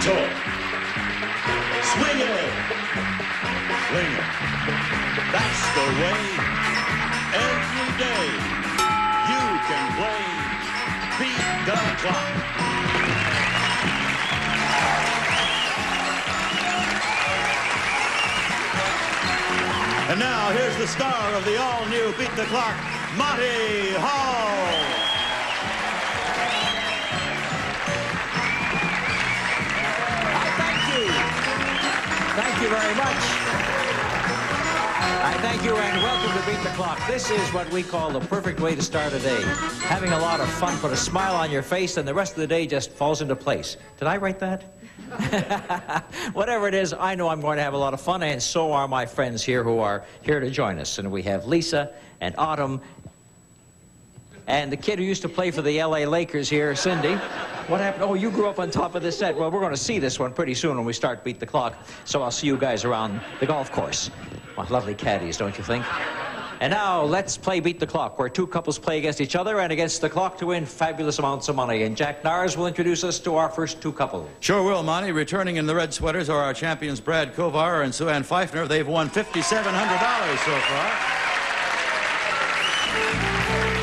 Talk. Swing it. Fling it. That's the way. Every day you can play Beat the Clock. And now here's the star of the all-new Beat the Clock, Monty Hall. Thank you very much. I thank you and welcome to Beat the Clock. This is what we call the perfect way to start a day. Having a lot of fun, put a smile on your face, and the rest of the day just falls into place. Did I write that? Whatever it is, I know I'm going to have a lot of fun, and so are my friends here who are here to join us. And we have Lisa and Autumn and the kid who used to play for the L.A. Lakers here, Cindy. What happened? Oh, you grew up on top of this set. Well, we're going to see this one pretty soon when we start Beat the Clock. So I'll see you guys around the golf course. Well, lovely caddies, don't you think? And now, let's play Beat the Clock, where two couples play against each other and against the clock to win fabulous amounts of money. And Jack Nars will introduce us to our first two couples. Sure will, Monty. Returning in the red sweaters are our champions, Brad Kovar and Sue Ann Pfeiffer. They've won $5,700 so far.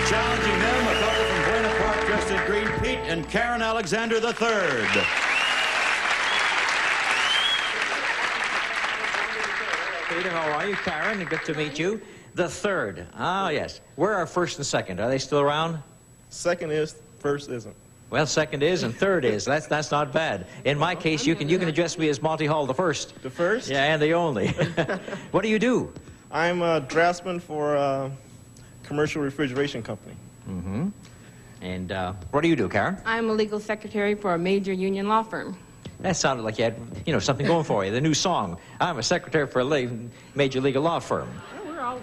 Challenging them, a couple from Buena Park dressed in green, Pete and Karen Alexander III. Peter, how are you? Karen, good to meet you. The third. Ah, yes. Where are first and second? Are they still around? Second is, first isn't. Well, second is and third is. That's not bad. In my case, you can address me as Monty Hall the first. The first? Yeah, and the only. What do you do? I'm a draftsman for a commercial refrigeration company. Mm-hmm. And what do you do, Karen? I'm a legal secretary for a major union law firm. That sounded like you had, something going for you. The new song. I'm a secretary for a major legal law firm.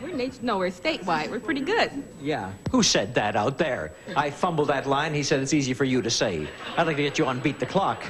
We're statewide. We're pretty good. Yeah. Who said that out there? I fumbled that line. He said it's easy for you to say. I'd like to get you on Beat the Clock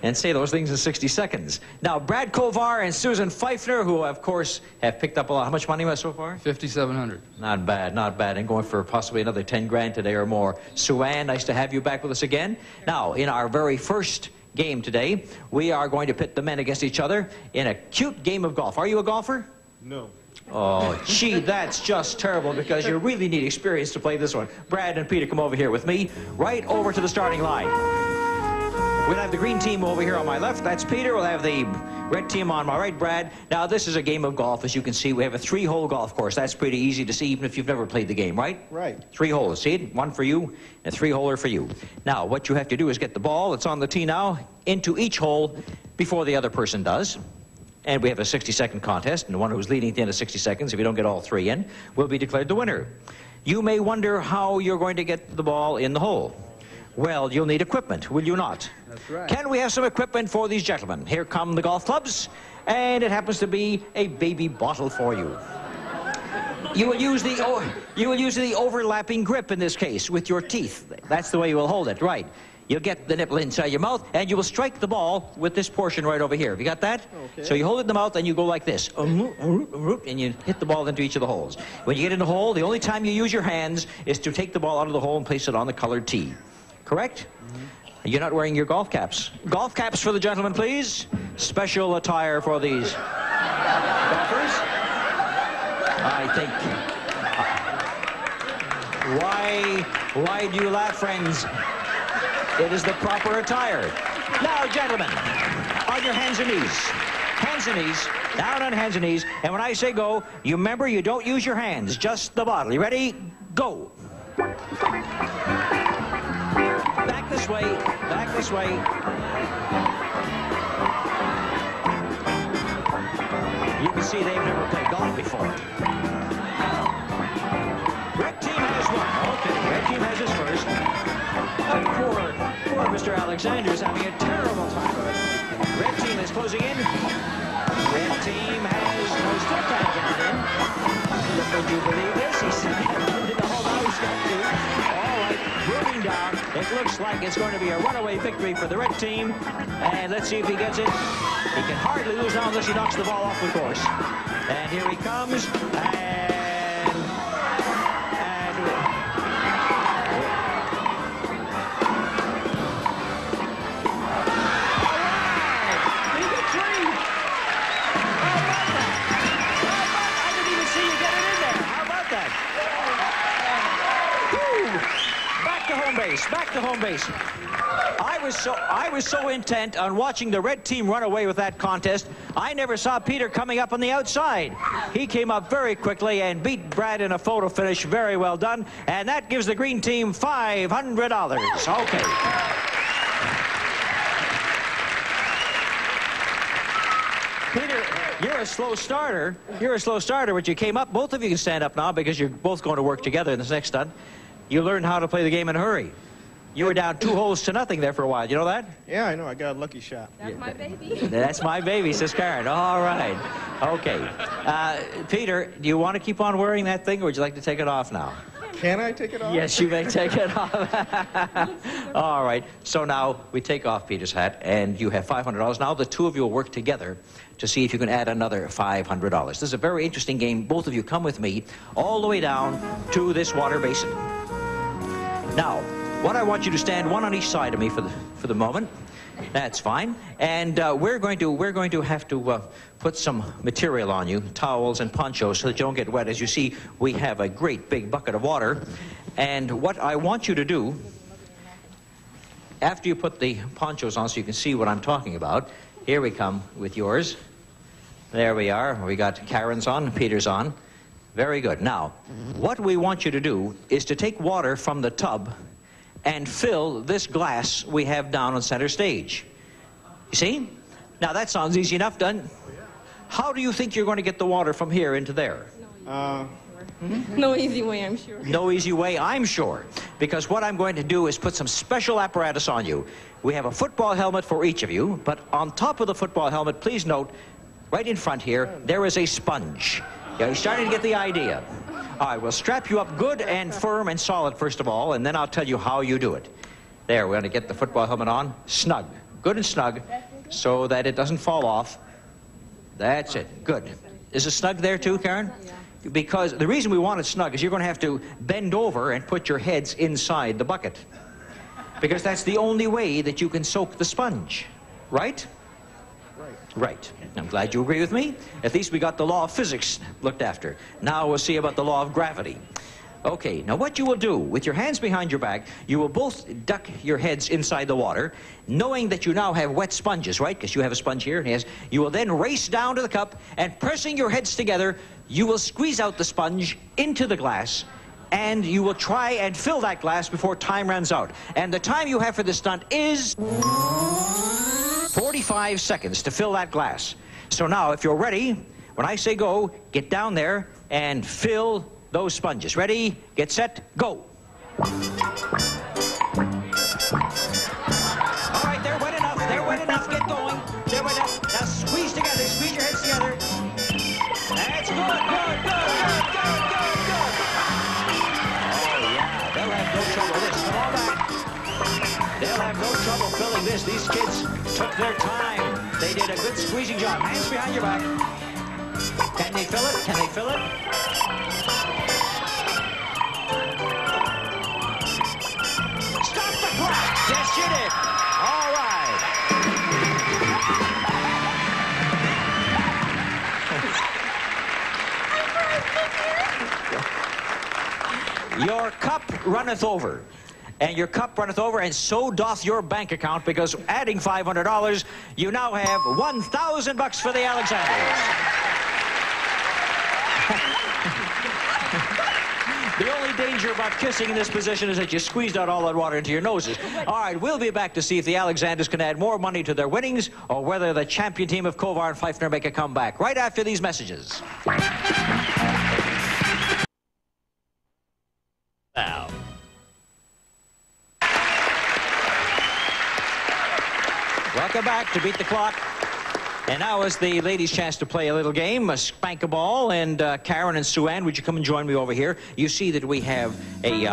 and say those things in 60 seconds. Now, Brad Kovar and Susan Pfeiffer, who, of course, have picked up a lot. How much money so far? $5,700. Not bad, not bad. And going for possibly another 10 grand today or more. Sue Ann, nice to have you back with us again. Now, in our very first game today, we are going to pit the men against each other in a cute game of golf. Are you a golfer? No. Oh, gee, that's just terrible because you really need experience to play this one. Brad and Peter, come over here with me, right over to the starting line. We'll have the green team over here on my left. That's Peter. We'll have the red team on my right, Brad. Now, this is a game of golf. As you can see, we have a 3-hole golf course. That's pretty easy to see, even if you've never played the game, right? Right. 3 holes. See it? 1 for you and a 3-holer for you. Now, what you have to do is get the ball that's on the tee now into each hole before the other person does. And we have a 60-second contest, and the one who's leading at the end of 60 seconds, if you don't get all 3 in, will be declared the winner. You may wonder how you're going to get the ball in the hole. Well, you'll need equipment, will you not? That's right. Can we have some equipment for these gentlemen? Here come the golf clubs, and it happens to be a baby bottle for you. You will use the overlapping grip in this case with your teeth. That's the way you will hold it, right? You'll get the nipple inside your mouth, and you will strike the ball with this portion right over here. Have you got that? Okay. So you hold it in the mouth, and you go like this. And you hit the ball into each of the holes. When you get in the hole, the only time you use your hands is to take the ball out of the hole and place it on the colored tee. Correct? Mm-hmm. You're not wearing your golf caps. Golf caps for the gentlemen, please. Special attire for these golfers. I think... Why do you laugh, friends? It is the proper attire. Now, gentlemen, on your hands and knees. Hands and knees. Down on hands and knees. And when I say go, you remember you don't use your hands, just the bottle. You ready? Go. Back this way. Back this way. You can see they've never played golf before. Red team has one. Okay, red team has his first. Poor Mr. Alexander is having a terrible time of it. Red team is closing in. Red team has no still can't get it in. Would you believe this? He's the whole house got to. All right, moving down. It looks like it's going to be a runaway victory for the red team. And let's see if he gets it. He can hardly lose now unless he knocks the ball off the course. And here he comes. home base. I was so intent on watching the red team run away with that contest, I never saw Peter coming up on the outside. He came up very quickly and beat Brad in a photo finish. Very well done. And that gives the green team $500. Okay. Peter, you're a slow starter. You're a slow starter, but you came up. Both of you can stand up now because you're both going to work together in this next stunt. You learned how to play the game in a hurry. You were down 2 holes to nothing there for a while. You know that? Yeah, I know. I got a lucky shot. That's my baby. That's my baby, says Karen. All right. Okay. Peter, do you want to keep on wearing that thing, or would you like to take it off now? Can I take it off? Yes, you may take it off. All right. So now we take off Peter's hat, and you have $500. Now the two of you will work together to see if you can add another $500. This is a very interesting game. Both of you come with me all the way down to this water basin. Now, what I want you to stand one on each side of me for the moment. That's fine. And we're going to have to put some material on you, towels and ponchos, so that you don't get wet. As you see, we have a great big bucket of water. And what I want you to do, after you put the ponchos on so you can see what I'm talking about, here we come with yours. There we are. We got Karen's on, Peter's on. Very good. Now, what we want you to do is to take water from the tub and fill this glass we have down on center stage. You see? Now that sounds easy enough, done. How do you think you're going to get the water from here into there? No easy way, I'm sure. No easy way, I'm sure. Because what I'm going to do is put some special apparatus on you. We have a football helmet for each of you, but on top of the football helmet, please note, right in front here, there is a sponge. Yeah, you're starting to get the idea. All right, we'll strap you up good and firm and solid, first of all, and then I'll tell you how you do it. There, we're going to get the football helmet on. Snug. Good and snug, so that it doesn't fall off. That's it. Good. Is it snug there, too, Karen? Because the reason we want it snug is you're going to have to bend over and put your heads inside the bucket. Because that's the only way that you can soak the sponge. Right? Right. I'm glad you agree with me. At least we got the law of physics looked after. Now we'll see about the law of gravity. Okay, now what you will do, with your hands behind your back, you will both duck your heads inside the water, knowing that you now have wet sponges, right? Because you have a sponge here. And yes. You will then race down to the cup, and pressing your heads together, you will squeeze out the sponge into the glass, and you will try and fill that glass before time runs out. And the time you have for this stunt is 45 seconds to fill that glass. So now, if you're ready, when I say go, get down there and fill those sponges. Ready, get set, go. All right, they're wet enough, get going. They're wet enough. Now squeeze together, squeeze your heads together. That's good. Oh, yeah, they'll have no trouble with this. Come on back. They'll have no trouble filling this. These kids took their time. They did a good squeezing job. Hands behind your back. Can they fill it? Can they fill it? Stop the clock! Yes, you did. All right. Your cup runneth over. And your cup runneth over, and so doth your bank account, because adding $500, you now have $1,000 for the Alexanders. The only danger about kissing in this position is that you squeezed out all that water into your noses. All right, we'll be back to see if the Alexanders can add more money to their winnings, or whether the champion team of Kovar and Pfeiffer make a comeback right after these messages. Now. Welcome back to Beat the Clock. And now is the ladies' chance to play a little game, a spank a ball. And Karen and Sue Ann, would you come and join me over here? You see that we have a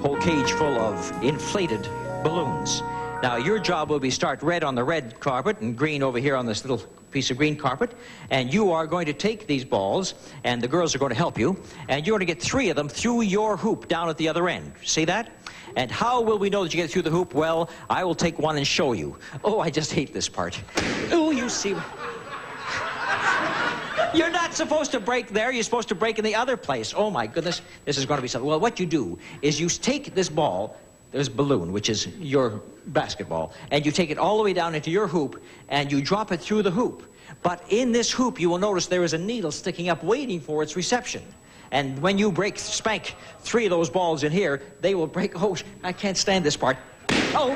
whole cage full of inflated balloons. Now, your job will be start red on the red carpet and green over here on this little piece of green carpet. And you are going to take these balls, and the girls are going to help you. And you're going to get 3 of them through your hoop down at the other end. See that? And how will we know that you get through the hoop? Well, I will take one and show you. Oh, I just hate this part. Oh, you see. You're not supposed to break there. You're supposed to break in the other place. Oh, my goodness. This is going to be something. Well, what you do is you take this ball. there's a balloon, which is your basketball, and you take it all the way down into your hoop, and you drop it through the hoop. But in this hoop, you will notice there is a needle sticking up waiting for its reception. And when you spank 3 of those balls in here, they will break. Oh, I can't stand this part. Oh,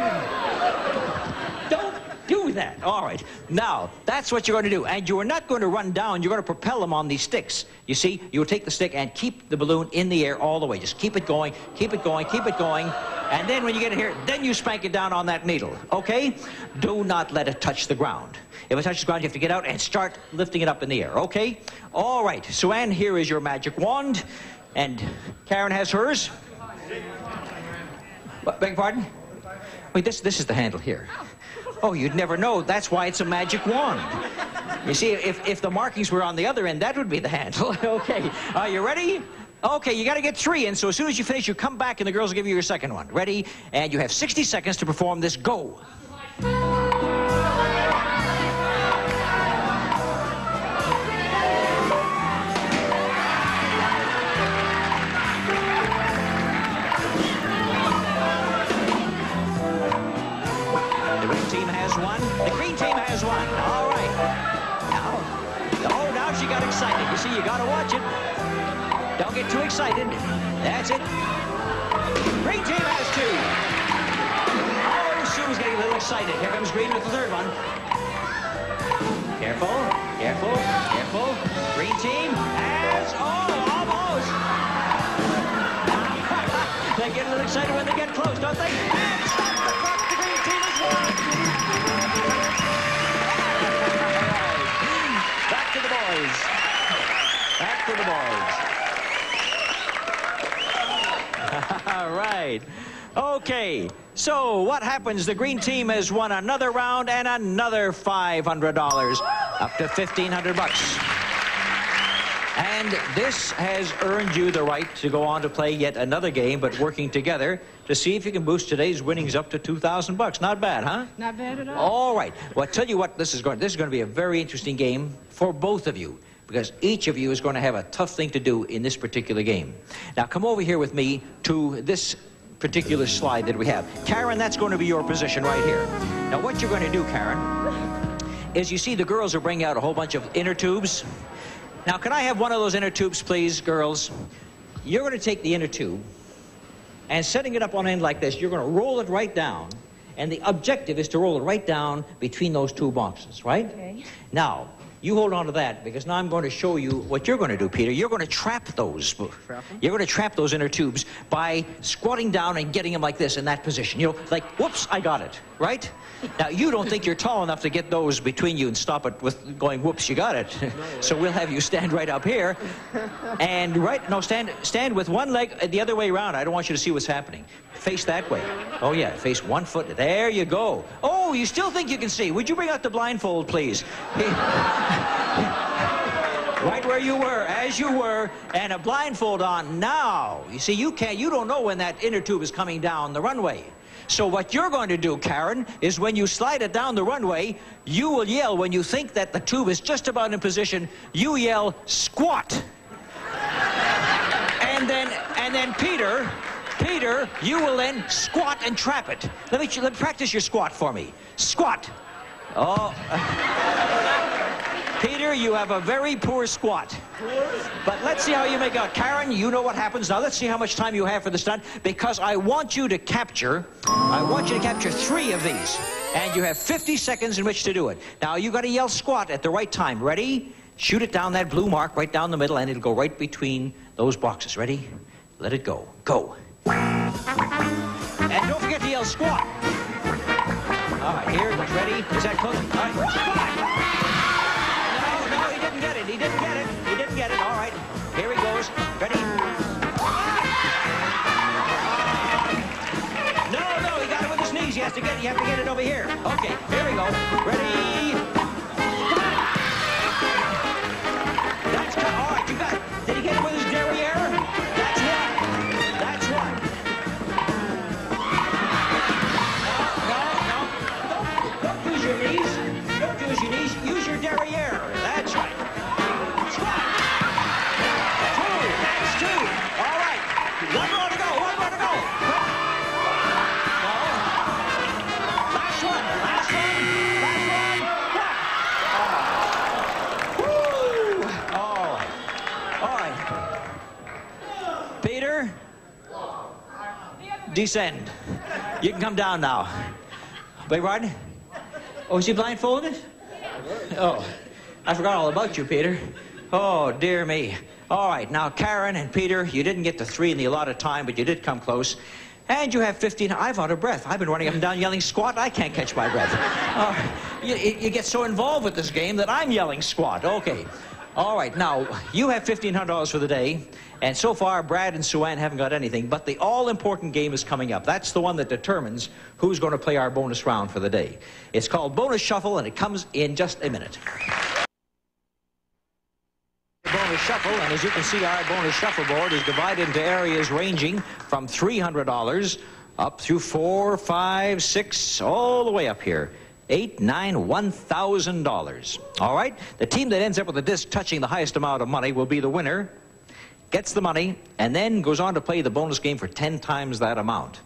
don't do that. All right. Now, that's what you're going to do. And you are not going to run down. You're going to propel them on these sticks. You see, you will take the stick and keep the balloon in the air all the way. Just keep it going, keep it going, keep it going. And then when you get it here, then you spank it down on that needle. Okay? Do not let it touch the ground. If it touches the ground, you have to get out and start lifting it up in the air. Okay? All right. Sue Ann, here is your magic wand. And Karen has hers. Beg your pardon? Wait, this is the handle here. Oh, you'd never know. That's why it's a magic wand. You see, if the markings were on the other end, that would be the handle. Okay. Are you ready? Okay, you got to get 3 in, so as soon as you finish, you come back and the girls will give you your second one. Ready? And you have 60 seconds to perform this. Go. The red team has 1. The green team has 1. All right. Now she got excited. You see, you got to watch it. Don't get too excited. That's it. Green team has 2. Oh, Sue's getting a little excited. Here comes green with the third one. Careful, careful, careful. Green team has, almost. They get a little excited when they get close, don't they? And stop the clock. The green team has won. Back to the boys. Back to the boys. All right. Okay. So what happens? The green team has won another round and another $500, up to $1,500. And this has earned you the right to go on to play yet another game, but working together to see if you can boost today's winnings up to $2,000. Not bad, huh? Not bad at all. All right. Well, I'll tell you what, this is going to be a very interesting game for both of you, because each of you is going to have a tough thing to do in this particular game. Now, come over here with me to this particular slide that we have. Karen, that's going to be your position right here. Now, what you're going to do, Karen, is you see the girls are bringing out a whole bunch of inner tubes. Now, can I have one of those inner tubes, please, girls? You're going to take the inner tube, and setting it up on end like this, you're going to roll it right down, and the objective is to roll it right down between those 2 boxes, right? Okay. Now, you hold on to that, because now I'm going to show you what you're going to do, Peter. You're going to trap those. You're going to trap those inner tubes by squatting down and getting them like this in that position. You know, like, whoops, I got it, right? Now, you don't think you're tall enough to get those between you and stop it with going, whoops, you got it. So we'll have you stand right up here. And stand with one leg the other way around. I don't want you to see what's happening. Face that way. Oh, yeah, face 1 foot. There you go. Oh, you still think you can see. Would you bring out the blindfold, please? Right where you were, as you were, and a blindfold on now. You see, you don't know when that inner tube is coming down the runway. So what you're going to do, Karen, is when you slide it down the runway, you will yell when you think that the tube is just about in position, you yell, squat. And then Peter, you will then squat and trap it. Let me practice your squat for me. Squat. Oh. Peter, you have a very poor squat. But let's see how you make out. Karen, you know what happens. Now let's see how much time you have for the stunt, because I want you to capture 3 of these. And you have 50 seconds in which to do it. Now you got to yell squat at the right time. Ready? Shoot it down that blue mark right down the middle, and it'll go right between those boxes. Ready? Let it go. Go. And don't forget to yell squat. All right, here, ready? Is that close? All right, squat. No, he didn't get it. He didn't get it. He didn't get it. All right, here he goes. Ready? No, he got it with his knees. You have to get it over here. Okay, here we go. Ready? That's good. All right, you got it. Did he get it with his derriere? That's one. That's one. No. Don't use your knees. Don't use your knees. Use your derriere. That's right. Squat. 2. That's 2. All right. One more to go. descend. You can come down now. Beg pardon? Oh, is he blindfolded? Oh, I forgot all about you, Peter. Oh, dear me. All right, now, Karen and Peter, you didn't get the 3 in the allotted time, but you did come close. And you have 15. I'm out of breath. I've been running up and down yelling squat. I can't catch my breath. You get so involved with this game that I'm yelling squat. Okay. All right, now, you have $1,500 for the day. And so far, Brad and Sue Ann haven't got anything. But the all-important game is coming up. That's the one that determines who's going to play our bonus round for the day. It's called Bonus Shuffle, and it comes in just a minute. Bonus Shuffle, and as you can see, our bonus shuffle board is divided into areas ranging from $300 up through $4, $5, $6, all the way up here. $8, $9, $1,000. All right? The team that ends up with the disc touching the highest amount of money will be the winner, gets the money, and then goes on to play the bonus game for 10 times that amount.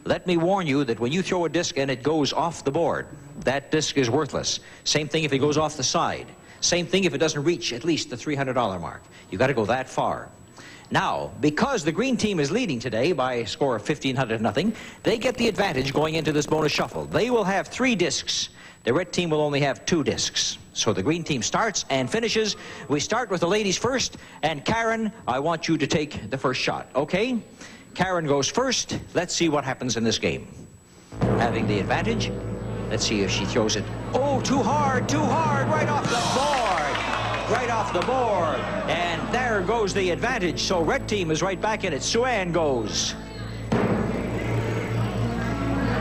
Let me warn you that when you throw a disc and it goes off the board, that disc is worthless. Same thing if it goes off the side. Same thing if it doesn't reach at least the $300 mark. You've got to go that far. Now, because the green team is leading today by a score of 1,500-0, they get the advantage going into this bonus shuffle. They will have 3 discs. The red team will only have 2 discs. So the green team starts and finishes. We start with the ladies first. And Karen, I want you to take the first shot, okay? Karen goes first. Let's see what happens in this game. Having the advantage. Let's see if she throws it. Oh, too hard, right off the board. Right off the board. And there goes the advantage. So red team is right back in it. Sue Ann goes.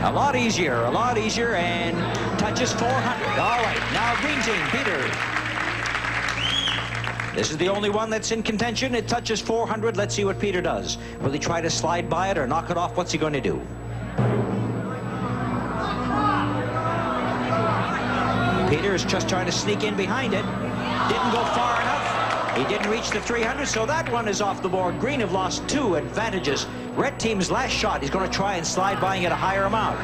A lot easier, and touches 400. All right, now green team, Peter. This is the only one that's in contention. It touches 400. Let's see what Peter does. Will he try to slide by it or knock it off? What's he going to do? Peter is just trying to sneak in behind it. Didn't go far enough. He didn't reach the 300, so that one is off the board. Green have lost 2 advantages. Red team's last shot, he's going to try and slide by and get a higher amount.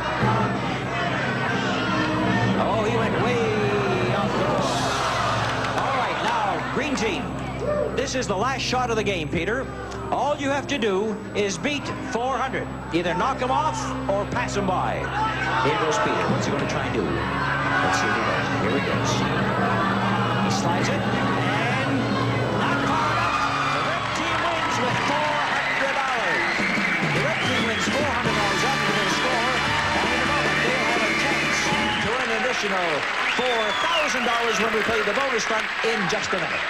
Oh, he went way off the board. All right, now, green team. This is the last shot of the game, Peter. All you have to do is beat 400. Either knock him off or pass him by. Here goes Peter. What's he going to try and do? Let's see what he does. Here he goes. He slides it, and not far enough. The red team wins with $400. The red team wins $400 after their score, and in a moment they'll have a chance to earn an additional $4,000 when we play the bonus front in just a minute.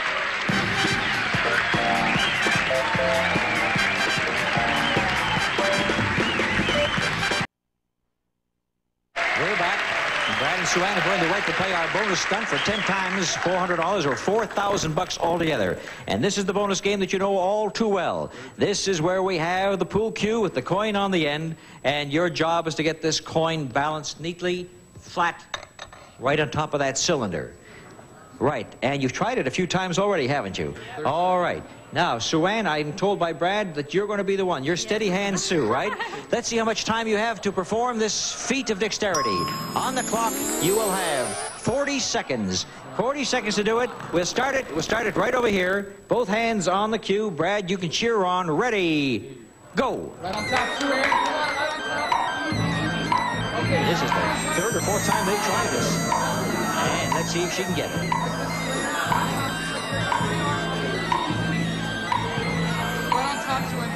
We're back. Brad and Sue Ann have earned the right to play our bonus stunt for 10 times $400 or $4,000 altogether. And this is the bonus game that you know all too well. This is where we have the pool cue with the coin on the end, and your job is to get this coin balanced neatly, flat, right on top of that cylinder. Right, and you've tried it a few times already, haven't you? All right. Now, Sue Ann, I'm told by Brad that you're going to be the one. You're steady hand Sue, right? Let's see how much time you have to perform this feat of dexterity. On the clock, you will have 40 seconds. 40 seconds to do it. We'll start it right over here. Both hands on the cue. Brad, you can cheer on. Ready, go. Right on top, Sue Ann. Right on top. Okay. This is the 3rd or 4th time they've tried this. And let's see if she can get it.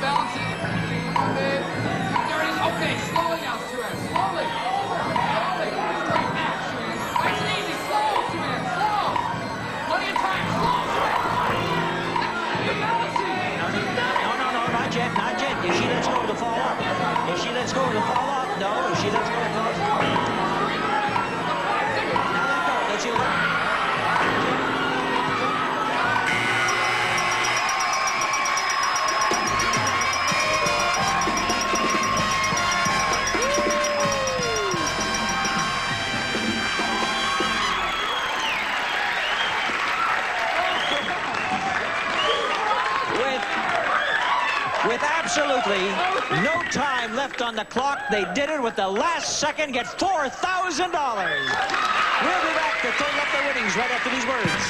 Balance it. There it is. Okay, slowly now, Sue Ann. Slowly. Slowly. Great back, Sue Ann. Nice and easy. Slow, Sue Ann. Slow. Plenty of time. Slow, Sue Ann. You're balancing. No, not yet, not yet. If she lets go, it'll fall off. If she lets go, it'll fall off. No, if she lets go, it'll fall off. Now let go. Let's see what happens. With absolutely no time left on the clock, they did it with the last second, get $4,000. We'll be back to total up the winnings right after these words.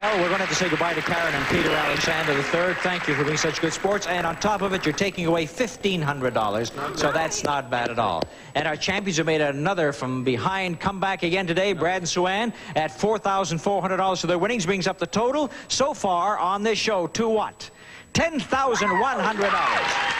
Well, we're going going to have to say goodbye to Karen and Peter Alexander III. Thank you for being such good sports. And on top of it, you're taking away $1,500. So that's not bad at all. And our champions have made another from behind comeback again today. Brad and Sue Ann at $4,400 for their winnings, brings up the total so far on this show to what? $10,100.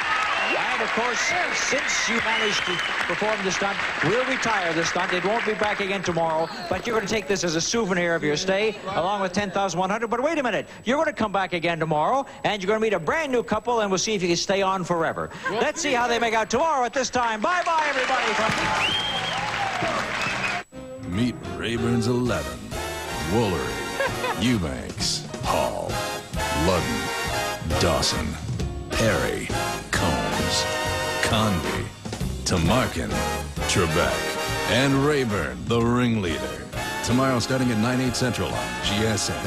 And, of course, since you managed to perform the stunt, we'll retire the stunt. It won't be back again tomorrow, but you're going to take this as a souvenir of your stay, along with $10,100. But wait a minute. You're going to come back again tomorrow, and you're going to meet a brand-new couple, and we'll see if you can stay on forever. Let's see how they make out tomorrow at this time. Bye-bye, everybody. Meet Rayburn's 11, Woolery, Eubanks, Hall, Ludden, Dawson, Perry, Combs, Convey, Tamarkin, Trebek, and Rayburn, the ringleader. Tomorrow starting at 9/8 Central on GSM.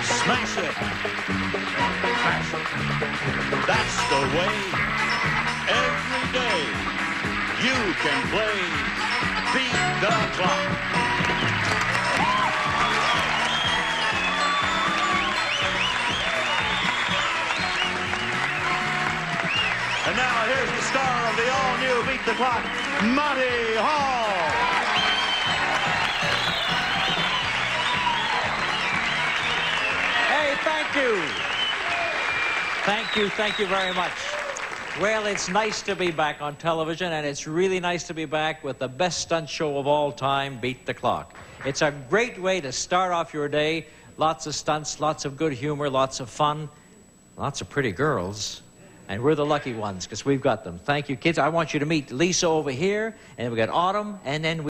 Smash it. That's the way. Every day you can play Beat the Clock. And now here's the star of the all-new Beat the Clock, Monty Hall. Hey, thank you. Thank you very much. Well, it's nice to be back on television, and it's really nice to be back with the best stunt show of all time, Beat the Clock. It's a great way to start off your day. Lots of stunts, lots of good humor, lots of fun, lots of pretty girls. And we're the lucky ones, because we've got them. Thank you, kids. I want you to meet Lisa over here, and we've got Autumn, and then